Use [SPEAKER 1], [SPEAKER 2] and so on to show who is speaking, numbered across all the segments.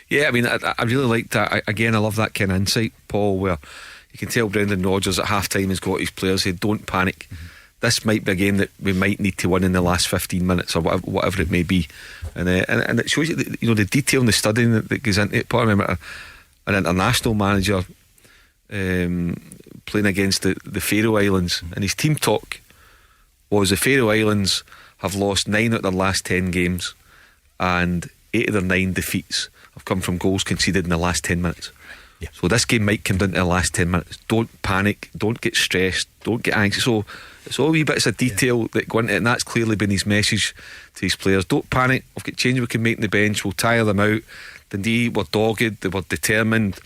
[SPEAKER 1] Yeah, I mean, I really like that. Again, I love that kind of insight, Paul, where you can tell Brendan Rodgers at half time has got his players say, don't panic. This might be a game that we might need to win in the last 15 minutes or whatever it may be. And it shows you, the detail and the studying that goes into it. Paul, I remember an international manager playing against the Faroe Islands, and his team talk was the Faroe Islands have lost 9 out of their last 10 games, and 8 of their 9 defeats have come from goals conceded in the last 10 minutes. Yeah. So this game might come down to the last 10 minutes. Don't panic, don't get stressed, don't get anxious. So it's all wee bits of detail that go into it, and that's clearly been his message to his players. Don't panic, we've got changes we can make in the bench, we'll tire them out. Dundee were dogged, they were determined.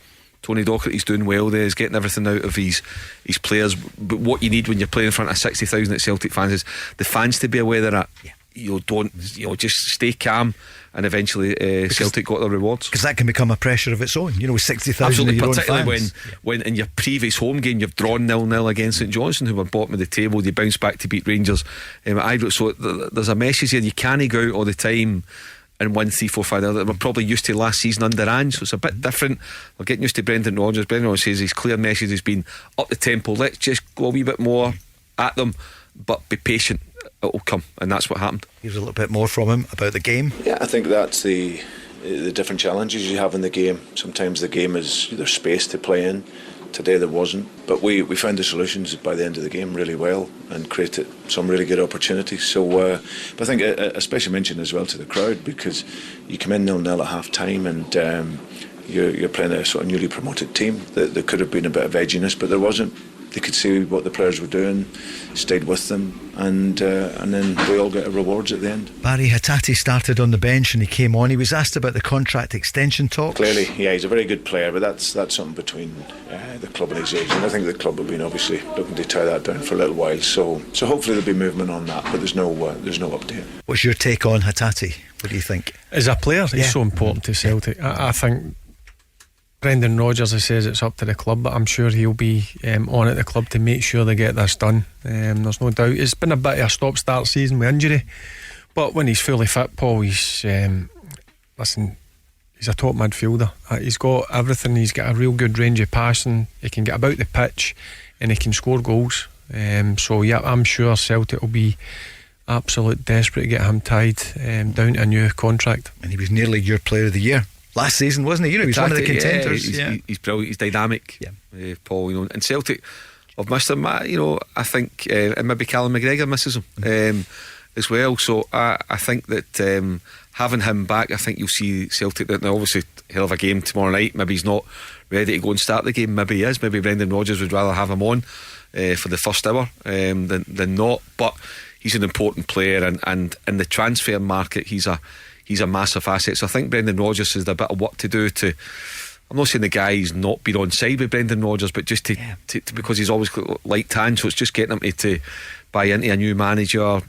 [SPEAKER 1] Tony Docherty's doing well there, he's getting everything out of his players. But what you need when you're playing in front of 60,000 at Celtic fans is the fans to be aware of that. Just stay calm, and eventually Celtic got their rewards,
[SPEAKER 2] because that can become a pressure of its own, with 60,000 of your own fans.
[SPEAKER 1] Particularly when in your previous home game you've drawn 0-0 against St Johnstone, who were bottom of the table. You bounce back to beat Rangers. So there's a message here. You can't go out all the time and win 3-4-5. We're probably used to last season under Ange, so it's a bit different. We're getting used to Brendan Rodgers. Brendan Rodgers says his clear message has been up the tempo, let's just go a wee bit more at them, but be patient, it'll come. And that's what happened.
[SPEAKER 2] Here's a little bit more from him about the game.
[SPEAKER 3] Yeah, I think that's the different challenges you have in the game. Sometimes the game is there's space to play in. Today there wasn't, but we found the solutions by the end of the game really well and created some really good opportunities. So but I think a special mention as well to the crowd, because you come in 0-0 at half time, and you're playing a sort of newly promoted team. There could have been a bit of edginess, but there wasn't. They could see what the players were doing, stayed with them, and then we all get rewards at the end.
[SPEAKER 2] Reo Hatate started on the bench and he came on. He was asked about the contract extension talks.
[SPEAKER 3] Clearly, yeah, he's a very good player, but that's something between the club and his agent. I think the club have been obviously looking to tie that down for a little while. So hopefully there'll be movement on that, but there's no update.
[SPEAKER 2] What's your take on Hatate? What do you think?
[SPEAKER 4] As a player, he's so important to Celtic. I think Brendan Rodgers, he says it's up to the club, but I'm sure he'll be on at the club to make sure they get this done. There's no doubt. It's been a bit of a stop-start season with injury, but when he's fully fit, Paul, he's he's a top midfielder. He's got everything. He's got a real good range of passing. He can get about the pitch and he can score goals. So yeah, I'm sure Celtic will be absolute desperate to get him tied down to a new contract.
[SPEAKER 2] And he was nearly your player of the year last season, wasn't he? He was one of the contenders.
[SPEAKER 1] He's brilliant, he's dynamic. Paul, and Celtic have missed him. I think and maybe Callum McGregor misses him as well. So I think that having him back, I think you'll see Celtic. Now obviously hell of a game tomorrow night. Maybe he's not ready to go and start the game. Maybe he is. Maybe Brendan Rodgers would rather have him on for the first hour than not. But he's an important player, and in the transfer market he's a massive asset. So I think Brendan Rodgers has a bit of work to do to. I'm not saying the guy's not been on side with Brendan Rodgers, but just to because he's always liked hand. So it's just getting him to buy into a new manager,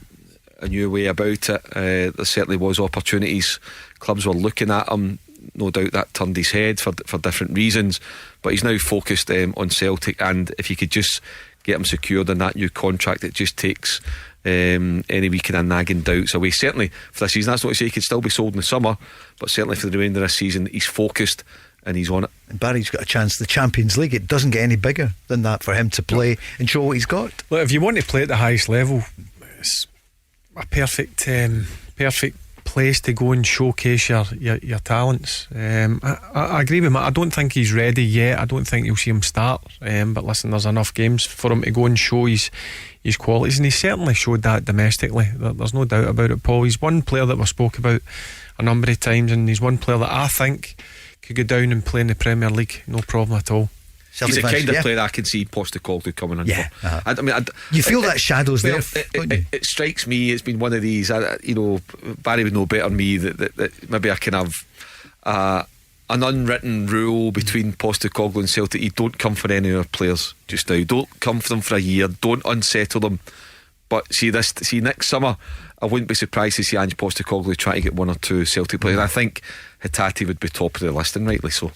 [SPEAKER 1] a new way about it. There certainly was opportunities. Clubs were looking at him. No doubt that turned his head for different reasons. But he's now focused on Celtic, and if you could just get him secured in that new contract, it just takes any week of nagging doubts away. Certainly for this season. That's not to say he could still be sold in the summer, but certainly for the remainder of this season he's focused and he's on it.
[SPEAKER 2] And Barry's got a chance. The Champions League, it doesn't get any bigger than that for him to play and show what he's got.
[SPEAKER 4] Look, if you want to play at the highest level, it's a perfect place to go and showcase your talents. I agree with Matt. I don't think he's ready yet. I don't think you'll see him start, but listen, there's enough games for him to go and show his qualities, and he certainly showed that domestically. There's no doubt about it, Paul. He's one player that we spoke about a number of times, and he's one player that I think could go down and play in the Premier League, no problem at all.
[SPEAKER 1] He's the kind of player I can see Postecoglou coming in for.
[SPEAKER 2] You feel that shadow's there.
[SPEAKER 1] It strikes me it's been one of these. Barry would know better than me that maybe I can have an unwritten rule between Postecoglou and Celtic. You don't come for any of our players just now. Don't come for them for a year. Don't unsettle them. But see next summer, I wouldn't be surprised to see Ange Postecoglou try to get one or two Celtic players. I think Hatate would be top of the list, and rightly so.